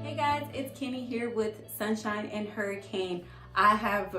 Hey guys, it's Kenny here with Sunshine and Hurricane. I have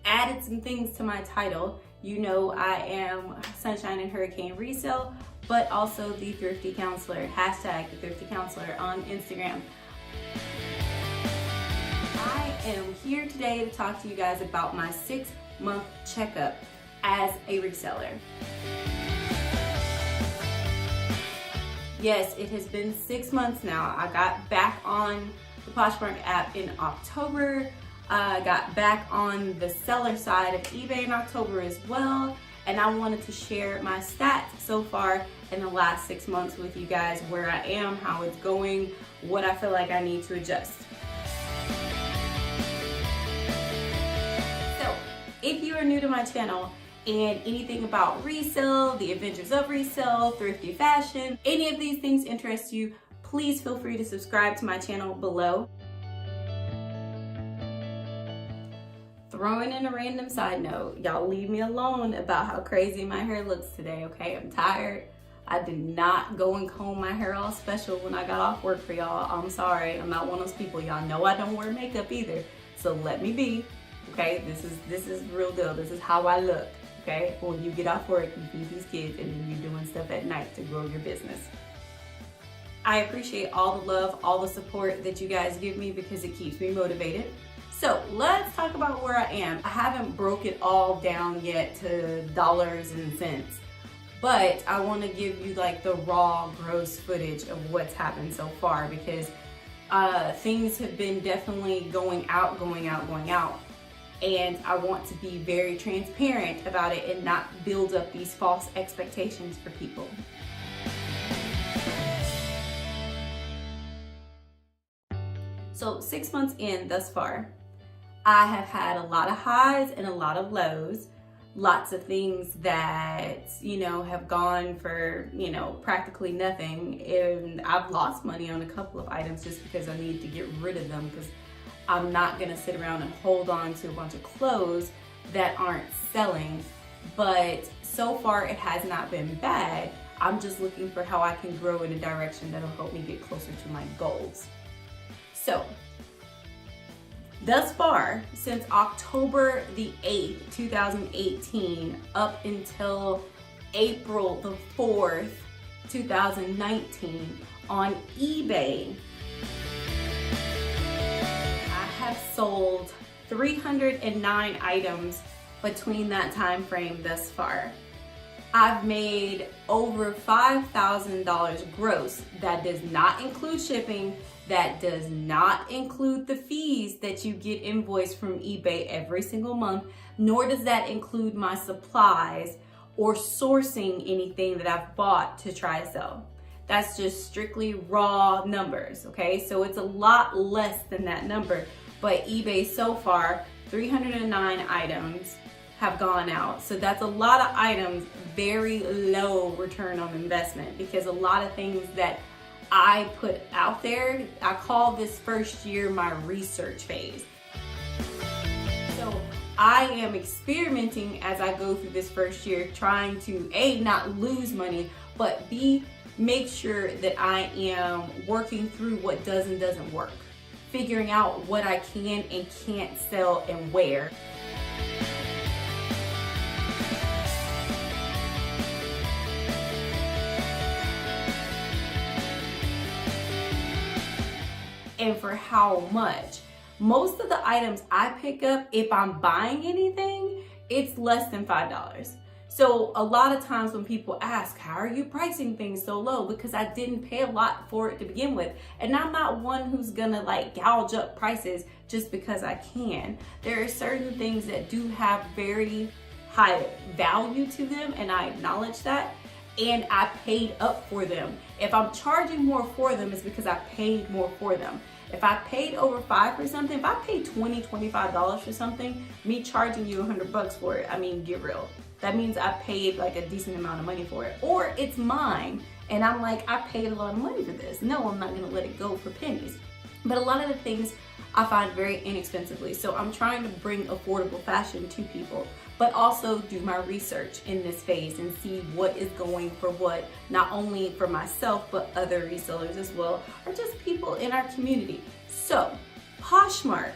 added some things to my title. You know I am Sunshine and Hurricane Resell, but also the Thrifty Counselor, hashtag the Thrifty Counselor on Instagram. I am here today to talk to you guys about my 6-month checkup as a reseller. Yes, it has been 6 months now. I got back on the Poshmark app in October. I got back on the seller side of eBay in October as well. And I wanted to share my stats so far in the last 6 months with you guys, where I am, how it's going, what I feel like I need to adjust. So, if you are new to my channel, and anything about resell, the adventures of resell, thrifty fashion, any of these things interest you, please feel free to subscribe to my channel below. Throwing in a random side note, y'all leave me alone about how crazy my hair looks today, okay? I'm tired. I did not go and comb my hair all special when I got off work for y'all. I'm sorry, I'm not one of those people. Y'all know I don't wear makeup either, so let me be, okay? This is real deal. This is how I look. Okay, when you get off work, you feed these kids, and then you're doing stuff at night to grow your business. I appreciate all the love, all the support that you guys give me because it keeps me motivated. So let's talk about where I am. I haven't broke it all down yet to dollars and cents, but I want to give you like the raw, gross footage of what's happened so far, because things have been definitely going out. And I want to be very transparent about it and not build up these false expectations for people. So 6 months in thus far, I have had a lot of highs and a lot of lows. Lots of things that, have gone for, practically nothing. And I've lost money on a couple of items just because I need to get rid of them, because I'm not gonna sit around and hold on to a bunch of clothes that aren't selling. But so far it has not been bad. I'm just looking for how I can grow in a direction that'll help me get closer to my goals. So, thus far, since October the 8th, 2018, up until April the 4th, 2019, on eBay, have sold 309 items between that time frame thus far. I've made over $5,000 gross. That does not include shipping. That does not include the fees that you get invoiced from eBay every single month, nor does that include my supplies or sourcing anything that I've bought to try to sell. That's just strictly raw numbers, okay? So it's a lot less than that number. But eBay so far, 309 items have gone out. So that's a lot of items, very low return on investment, because a lot of things that I put out there, I call this first year my research phase. So I am experimenting as I go through this first year, trying to A, not lose money, but B, make sure that I am working through what does and doesn't work. Figuring out what I can and can't sell and where. And for how much. Most of the items I pick up, if I'm buying anything, it's less than $5. So a lot of times when people ask, how are you pricing things so low? Because I didn't pay a lot for it to begin with. And I'm not one who's gonna like gouge up prices just because I can. There are certain things that do have very high value to them, and I acknowledge that. And I paid up for them. If I'm charging more for them, it's because I paid more for them. If I paid over $5 for something, if I paid $20, $25 for something, me charging you $100 for it, I mean, get real. That means I paid like a decent amount of money for it. Or it's mine, and I'm like, I paid a lot of money for this. No, I'm not gonna let it go for pennies. But a lot of the things I find very inexpensively. So I'm trying to bring affordable fashion to people. but also do my research in this phase and see what is going for what, not only for myself, but other resellers as well, or just people in our community. So, Poshmark.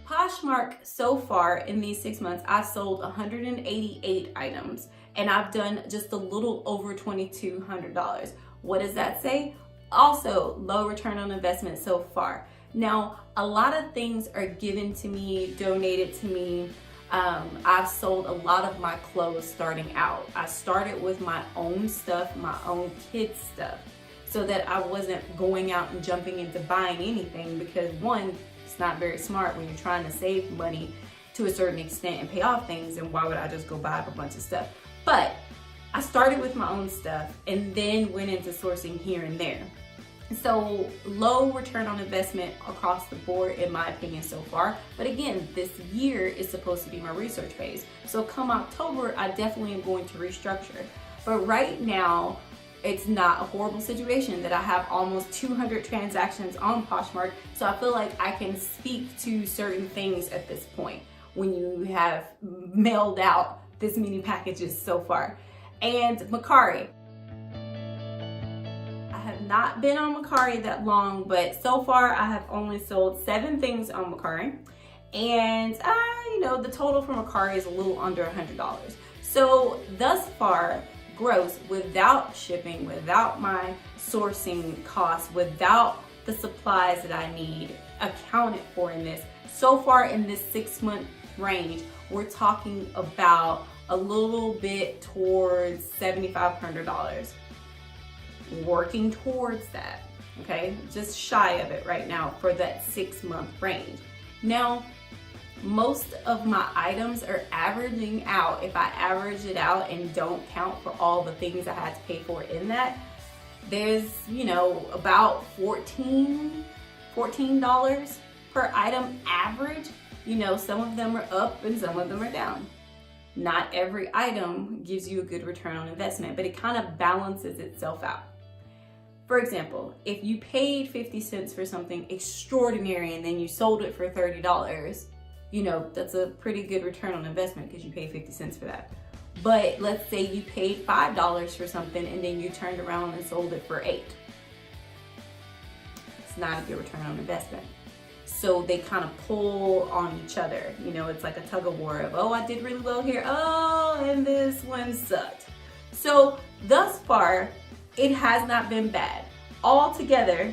Poshmark, so far in these 6 months, I've sold 188 items and I've done just a little over $2,200. What does that say? Also, low return on investment so far. Now, a lot of things are given to me, donated to me. I've sold a lot of my clothes starting out. I started with my own stuff, my own kids' stuff, so that I wasn't going out and jumping into buying anything, because one, it's not very smart when you're trying to save money to a certain extent and pay off things, and why would I just go buy up a bunch of stuff? But I started with my own stuff and then went into sourcing here and there. So low return on investment across the board in my opinion so far. But again, this year is supposed to be my research phase. So come October, I definitely am going to restructure. But right now, it's not a horrible situation that I have almost 200 transactions on Poshmark. So I feel like I can speak to certain things at this point when you have mailed out this many packages so far. And Mercari. I have not been on Mercari that long, but so far I have only sold 7 things on Mercari. And the total for Mercari is a little under $100. So thus far, gross, without shipping, without my sourcing costs, without the supplies that I need accounted for in this, so far in this 6-month range, we're talking about a little bit towards $7,500. Working towards that, okay? Just shy of it right now for that 6-month range. Now, most of my items are averaging out. If I average it out and don't count for all the things I had to pay for in that, there's, about $14 per item average. Some of them are up and some of them are down. Not every item gives you a good return on investment, but it kind of balances itself out. For example, if you paid 50 cents for something extraordinary and then you sold it for $30, that's a pretty good return on investment because you paid 50 cents for that. But let's say you paid $5 for something and then you turned around and sold it for $8. It's not a good return on investment. So they kind of pull on each other. It's like a tug of war of, oh, I did really well here. Oh, and this one sucked. So thus far, it has not been bad. Altogether,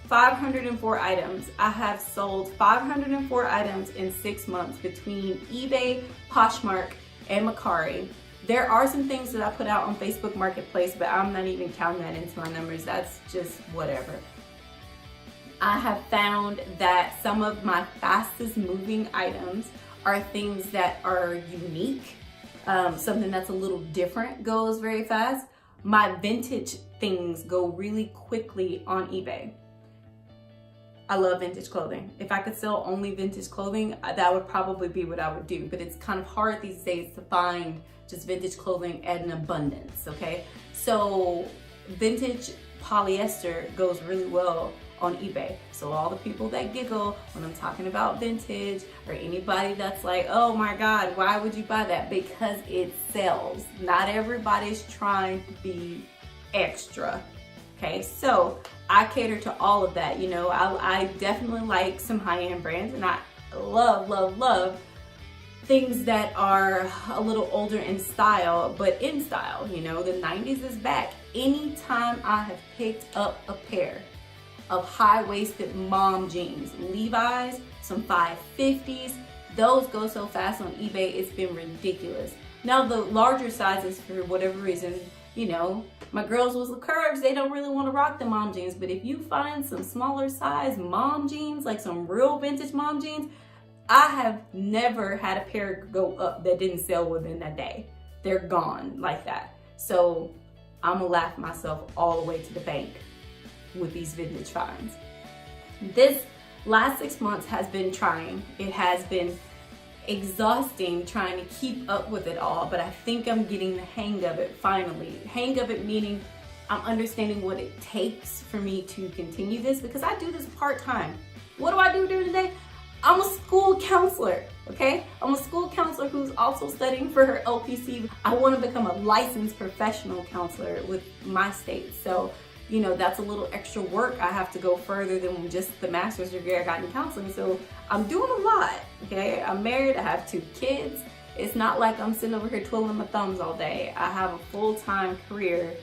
504 items. I have sold 504 items in 6 months between eBay, Poshmark, and Mercari. There are some things that I put out on Facebook Marketplace, but I'm not even counting that into my numbers. That's just whatever. I have found that some of my fastest moving items are things that are unique. Something that's a little different goes very fast. My vintage things go really quickly on eBay. I love vintage clothing. If I could sell only vintage clothing, that would probably be what I would do. But it's kind of hard these days to find just vintage clothing at an abundance, okay? So vintage polyester goes really well on eBay. So all the people that giggle when I'm talking about vintage, or anybody that's like, oh my God, why would you buy that? Because it sells. Not everybody's trying to be extra. Okay, so I cater to all of that. I definitely like some high-end brands, and I love things that are a little older in style, but in style. The 90s is back. Anytime I have picked up a pair of high-waisted mom jeans, Levi's, some 550s, those go so fast on eBay, it's been ridiculous. Now the larger sizes, for whatever reason, my girls with the curves, they don't really want to rock the mom jeans, but if you find some smaller size mom jeans, like some real vintage mom jeans, I have never had a pair go up that didn't sell within a day. They're gone like that. So I'm gonna laugh myself all the way to the bank with these vintage finds. This last 6 months has been trying. It has been exhausting trying to keep up with it all, but I think I'm getting the hang of it finally. Hang of it meaning I'm understanding what it takes for me to continue this, because I do this part-time. What do I do during the day? I'm a school counselor. okay? I'm a school counselor who's also studying for her LPC. I want to become a licensed professional counselor with my state. So, you know, that's a little extra work. I have to go further than just the master's degree I got in counseling. So I'm doing a lot, okay? I'm married, I have 2 kids. It's not like I'm sitting over here twiddling my thumbs all day. I have a full-time career,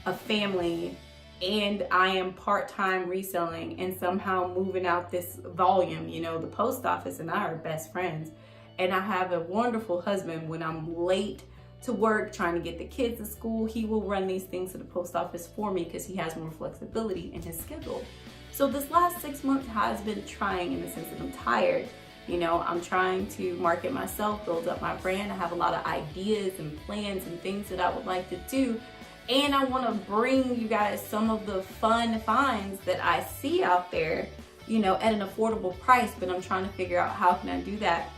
a family, and I am part-time reselling and somehow moving out this volume. You know, the post office and I are best friends. And I have a wonderful husband. When I'm late to work, trying to get the kids to school, he will run these things to the post office for me because he has more flexibility in his schedule. So this last 6 months has been trying in the sense that I'm tired. You know, I'm trying to market myself, build up my brand. I have a lot of ideas and plans and things that I would like to do. And I want to bring you guys some of the fun finds that I see out there, you know, at an affordable price. But I'm trying to figure out how can I do that,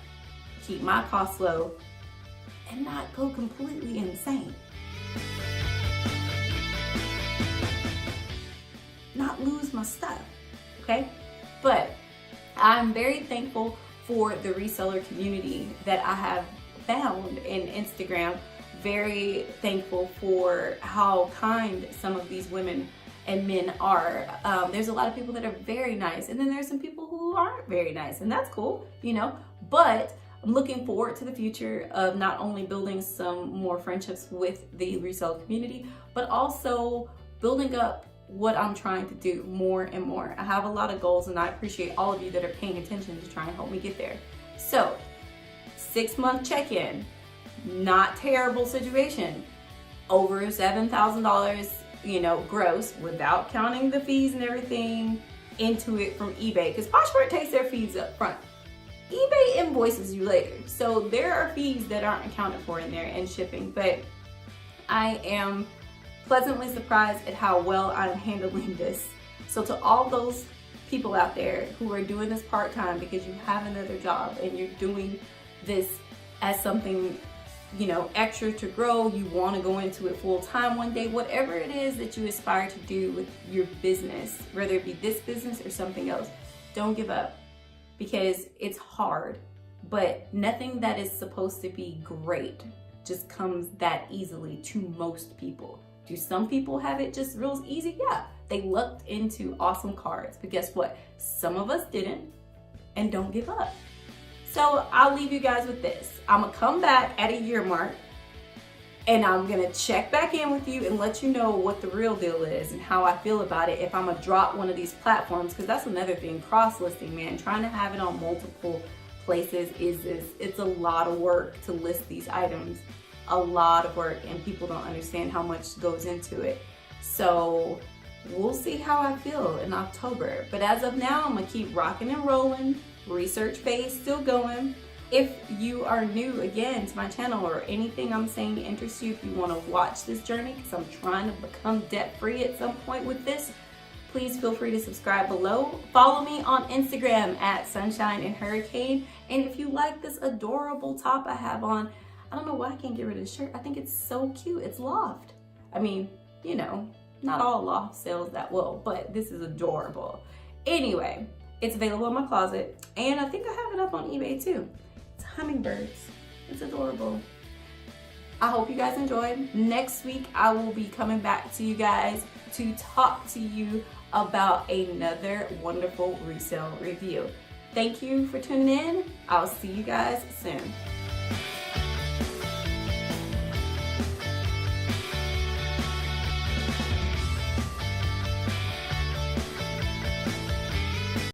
keep my costs low, and not go completely insane. Not lose my stuff, okay? But I'm very thankful for the reseller community that I have found in Instagram. Very thankful for how kind some of these women and men are. There's a lot of people that are very nice, and then there's some people who aren't very nice, and that's cool, you know. But I'm looking forward to the future of not only building some more friendships with the reseller community, but also building up what I'm trying to do more and more. I have a lot of goals, and I appreciate all of you that are paying attention to try and help me get there. So, 6-month check-in. Not terrible situation. Over $7,000, you know, gross, without counting the fees and everything into it from eBay, because Poshmark takes their fees up front. eBay invoices you later. So there are fees that aren't accounted for in there and shipping, but I am pleasantly surprised at how well I'm handling this. So to all those people out there who are doing this part-time because you have another job and you're doing this as something, you know, extra to grow, you want to go into it full time one day, whatever it is that you aspire to do with your business, whether it be this business or something else, don't give up, because it's hard, but nothing that is supposed to be great just comes that easily to most people. Do some people have it just real easy? Yeah, they lucked into awesome cards, but guess what? Some of us didn't, and don't give up. So I'll leave you guys with this. I'm gonna come back at a year mark and I'm gonna check back in with you and let you know what the real deal is and how I feel about it, if I'm gonna drop one of these platforms, because that's another thing, cross-listing, man. Trying to have it on multiple places it's a lot of work to list these items, a lot of work, and people don't understand how much goes into it. So we'll see how I feel in October. But as of now, I'm gonna keep rocking and rolling. Research phase still going. If you are new again to my channel or anything I'm saying interests you, if you want to watch this journey, because I'm trying to become debt free at some point with this, please feel free to subscribe below. Follow me on Instagram at Sunshine and Hurricane. And if you like this adorable top I have on, I don't know why I can't get rid of the shirt. I think it's so cute. It's loft. I mean, you know, not all loft sells that well, but this is adorable. Anyway, it's available in my closet, and I think I have it up on eBay too. It's hummingbirds. It's adorable. I hope you guys enjoyed. Next week, I will be coming back to you guys to talk to you about another wonderful resale review. Thank you for tuning in. I'll see you guys soon.